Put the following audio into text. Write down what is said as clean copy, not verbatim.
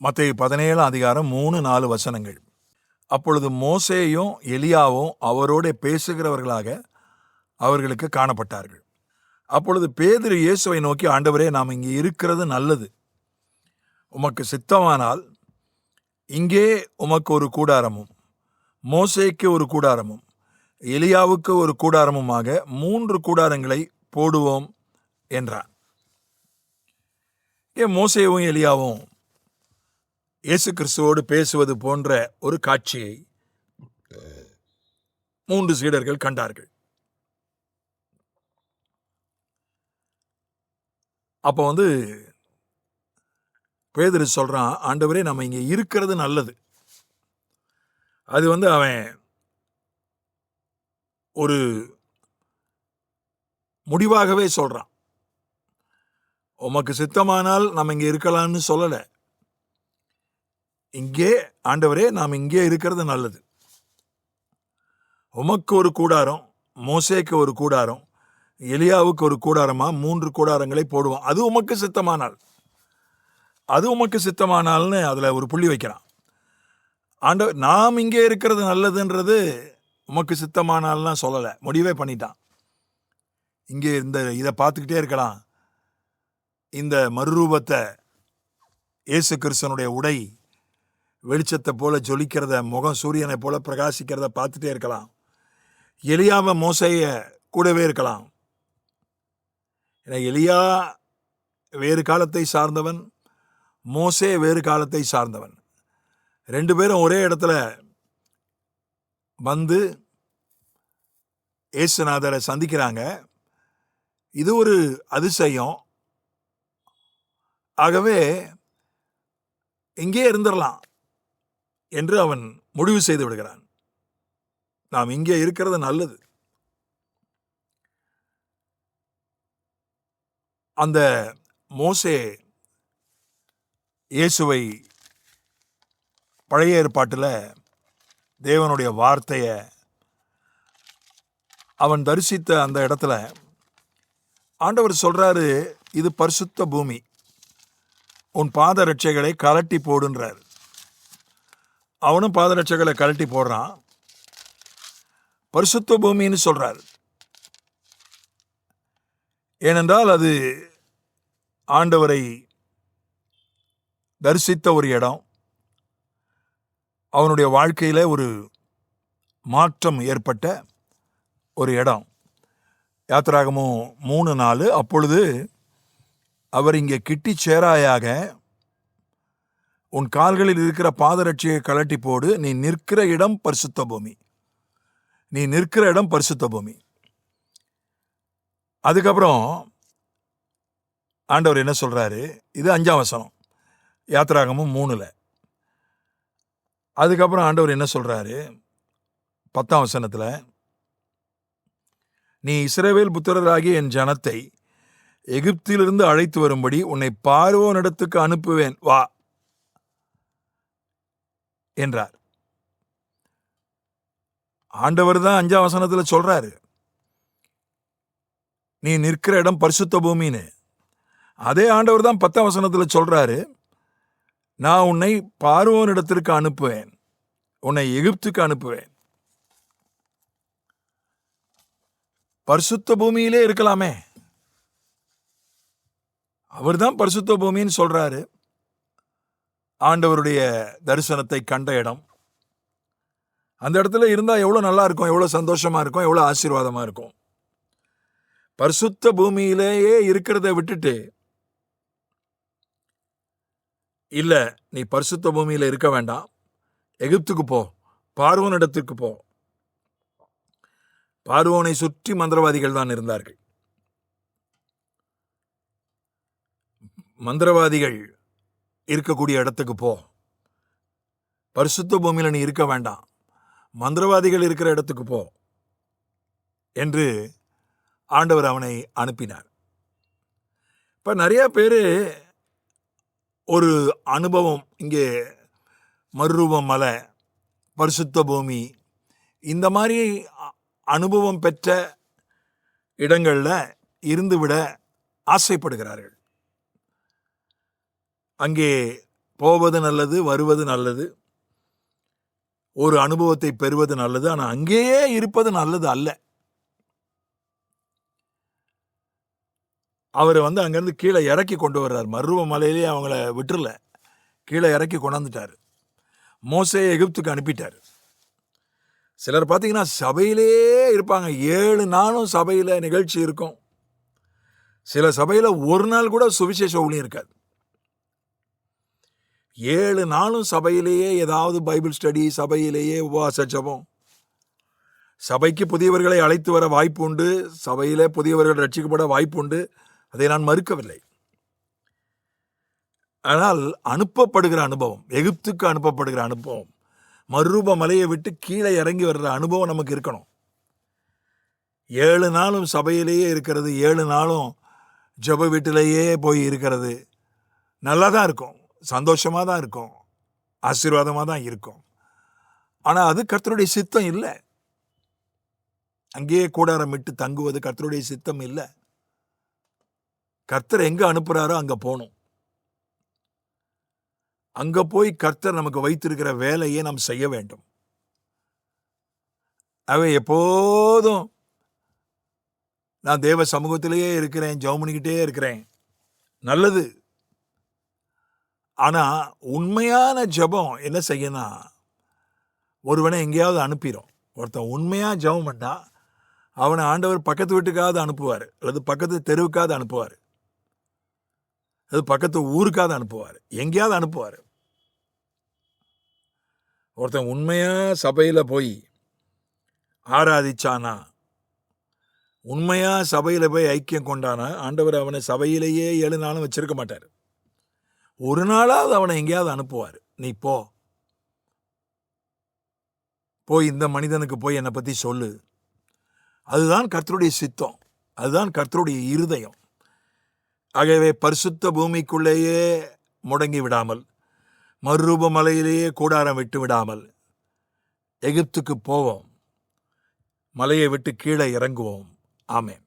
மத்தேயு 17 அதிகாரம் 3-4 வசனங்கள். அப்பொழுது மோசேயும் எலியாவும் அவரோட பேசுகிறவர்களாக அவர்களுக்கு காணப்பட்டார்கள். அப்பொழுது பேதுரு இயேசுவை நோக்கி, ஆண்டவரே, நாம் இங்கே இருக்கிறது நல்லது. உமக்கு சித்தமானால் இங்கே உமக்கு ஒரு கூடாரமும், மோசேக்கு ஒரு கூடாரமும், எலியாவுக்கு ஒரு கூடாரமுமாக 3 கூடாரங்களை போடுவோம் என்றார். மோசேவும் எலியாவும் இயேசு கிறிஸ்துவோடு பேசுவது போன்ற ஒரு காட்சியை 3 சீடர்கள் கண்டார்கள். அப்போ பேதுரு சொல்றான், ஆண்டவரே, நம்ம இங்க இருக்கிறது நல்லது. அது அவன் ஒரு முடிவாகவே சொல்றான். உமக்கு சித்தமானால் நம்ம இங்க இருக்கலாம்னு சொல்லல. இங்கே ஆண்டவரே, நாம் இங்கே இருக்கிறது நல்லது. உமக்கு ஒரு கூடாரம், மோசேக்கு ஒரு கூடாரம், எலியாவுக்கு ஒரு கூடாரமா 3 கூடாரங்களை போடுவோம். அது உமக்கு சித்தமானால், அது உமக்கு சித்தமானால்னு அதுல ஒரு புள்ளி வைக்கிறான். ஆண்டவர், நாம் இங்கே இருக்கிறது நல்லதுன்றது உமக்கு சித்தமானால்னா சொல்லல, முடிவே பண்ணிட்டான். இங்கே இதை பார்த்துக்கிட்டே இருக்கலாம். இந்த மறுரூபத்தை, இயேசு கிறிஸ்தனுடைய உடை வெளிச்சத்தை போல ஜொலிக்கிறத, முகம் சூரியனை போல பிரகாசிக்கிறத பார்த்துட்டே இருக்கலாம். எலியாவை மோசேய கூடவே இருக்கலாம். ஏன்னா எலியா வேறு காலத்தை சார்ந்தவன், மோசே வேறு காலத்தை சார்ந்தவன். 2 பேரும் ஒரே இடத்துல வந்து இயேசுநாதரை சந்திக்கிறாங்க. இது ஒரு அதிசயம். ஆகவே இங்கே இருந்துடலாம் என்று அவன் முடிவு செய்து விடுகிறான். நாம் இங்கே இருக்கிறது நல்லது. அந்த மோசே இயேசுவை பழைய ஏற்பாட்டில் தேவனுடைய வார்த்தையை அவன் தரிசித்த அந்த இடத்துல ஆண்டவர் சொல்றாரு, இது பரிசுத்த பூமி, உன் பாதரட்சைகளை கலட்டி போடுன்றார். அவனும் பாதரட்சைகளை கலட்டி போடுறான். பரிசுத்த பூமின்னு சொல்றார். ஏனென்றால் அது ஆண்டவரை தரிசித்த ஒரு இடம். அவனுடைய வாழ்க்கையில ஒரு மாற்றம் ஏற்பட்ட ஒரு இடம். யாத்திராகமம் 3:4, அப்பொழுது அவர் இங்கே கிட்டி சேராயாக, உன் கால்களில் இருக்கிற பாதரட்சியை கலட்டி போடு, நீ நிற்கிற இடம் பரிசுத்த பூமி, நீ நிற்கிற இடம் பரிசுத்த பூமி. அதுக்கப்புறம் ஆண்டவர் என்ன சொல்றாரு? இது 5ஆம் வசனம், யாத்திராகமம் 3. அதுக்கப்புறம் ஆண்டவர் என்ன சொல்றாரு? 10ஆம் வசனத்துல, நீ இஸ்ரவேல் புத்திரராகிய என் ஜனத்தை எகிப்திலிருந்து அழைத்து வரும்படி உன்னை பார்வோனிடத்துக்கு அனுப்புவேன், வா என்றார். ஆண்டவர் தான் 5ஆம் வசனத்துல சொல்றாரு, நீ நிற்கிற இடம் பரிசுத்த பூமின்னு. அதே ஆண்டவர் தான் 10ஆம் வசனத்துல சொல்றாரு, நான் உன்னை பார்வோனிடத்திற்கு அனுப்புவேன், உன்னை எகிப்துக்கு அனுப்புவேன். பரிசுத்த பூமியிலே இருக்கலாமே. அவர் தான் பரிசுத்த பூமின்னு சொல்றாரு. ஆண்டவருடைய தரிசனத்தை கண்ட இடம். அந்த இடத்துல இருந்தா எவ்வளவு நல்லா இருக்கும், எவ்வளவு சந்தோஷமா இருக்கும், எவ்வளவு ஆசீர்வாதமா இருக்கும். பரிசுத்த பூமியிலேயே இருக்கிறத விட்டுட்டு, இல்ல நீ பரிசுத்த பூமியில இருக்க வேண்டாம், எகிப்துக்கு போ, பார்வோனிடத்திற்கு போ. பார்வோனை சுற்றி மந்திரவாதிகள் தான் இருந்தார்கள். மந்திரவாதிகள் இருக்கக்கூடிய இடத்துக்கு போ, பரிசுத்த பூமியில நீ இருக்க வேண்டாம், மந்திரவாதிகள் இருக்கிற இடத்துக்கு போ என்று ஆண்டவர் அவனை அனுப்பினார். இப்ப நிறைய பேரு ஒரு அனுபவம், இங்கே மறுரூபம் மலை, பரிசுத்த பூமி, இந்த மாதிரி அனுபவம் பெற்ற இடங்கள்ல இருந்துவிட ஆசைப்படுகிறார்கள். அங்கே போவது நல்லது, வருவது நல்லது, ஒரு அனுபவத்தை பெறுவது நல்லது. ஆனால் அங்கேயே இருப்பது நல்லது அல்ல. அவர் அங்கேருந்து கீழே இறக்கி கொண்டு வர்றார். மருவ மலையிலேயே அவங்கள விட்டுறல, கீழே இறக்கி கொண்டாந்துட்டார். மோசே எகிப்துக்கு அனுப்பிட்டார். சிலர் பார்த்தீங்கன்னா சபையிலே இருப்பாங்க, 7 நாளும் சபையில் நிகழ்ச்சி இருக்கும். சில சபையில் ஒரு நாள் கூட சுவிசேஷ ஊழியம் இருக்காது. 7 நாளும் சபையிலேயே ஏதாவது பைபிள் ஸ்டடி, சபையிலேயே உபவாச ஜெபம். சபைக்கு புதியவர்களை அழைத்து வர வாய்ப்பு உண்டு, சபையிலே புதியவர்கள் ரட்சிக்கப்பட வாய்ப்பு உண்டு, அதை நான் மறுக்கவில்லை. ஆனால் அனுப்பப்படுகிற அனுபவம், எகிப்துக்கு அனுப்பப்படுகிற அனுபவம், மறுரூப மலையை விட்டு கீழே இறங்கி வர்ற அனுபவம் நமக்கு இருக்கணும். 7 நாளும் சபையிலேயே இருக்கிறது, 7 நாளும் ஜெப வீட்டிலேயே போய் இருக்கிறது நல்லா தான் இருக்கும், சந்தோஷமாக தான் இருக்கும், ஆசீர்வாதமாக தான் இருக்கும். ஆனால் அது கர்த்தருடைய சித்தம் இல்லை. அங்கேயே கூடாரம் விட்டு தங்குவது கர்த்தருடைய சித்தம் இல்லை. கர்த்தர் எங்கே அனுப்புகிறாரோ அங்கே போகணும். அங்கே போய் கர்த்தர் நமக்கு வைத்திருக்கிற வேலையை நாம் செய்ய வேண்டும். அவை எப்போதும் நான் தேவ சமூகத்திலேயே இருக்கிறேன், ஜெபம் பண்ணிக்கிட்டே இருக்கிறேன், நல்லது. ஆனால் உண்மையான ஜெபம் என்ன செய்யணும்? ஒருவனை எங்கேயாவது அனுப்பிடும். ஒருத்தன் உண்மையாக ஜெபம் பண்ணா அவனை ஆண்டவர் பக்கத்து வீட்டுக்காவது அனுப்புவார், அல்லது பக்கத்து தெருவுக்காவது அனுப்புவார், அது பக்கத்து ஊருக்காவது அனுப்புவார், எங்கேயாவது அனுப்புவார். ஒருத்தன் உண்மையாக சபையில் போய் ஆராதிச்சானா, உண்மையாக சபையில் போய் ஐக்கியம் கொண்டானா, ஆண்டவர் அவனை சபையிலேயே 7 நாளும் வச்சிருக்க மாட்டார். ஒரு நாளாவது அவனை எங்கேயாவது அனுப்புவார். நீ போய் இந்த மனிதனுக்கு போய் என்னை பற்றி சொல்லு. அதுதான் கர்த்தருடைய சித்தம், அதுதான் கர்த்தருடைய இருதயம். ஆகவே பரிசுத்த பூமிக்குள்ளேயே முடங்கி விடாமல், மறுரூப மலையிலேயே கூடாரம் விட்டு விடாமல் எகிப்துக்கு போவோம், மலையை விட்டு கீழே இறங்குவோம். ஆமென்.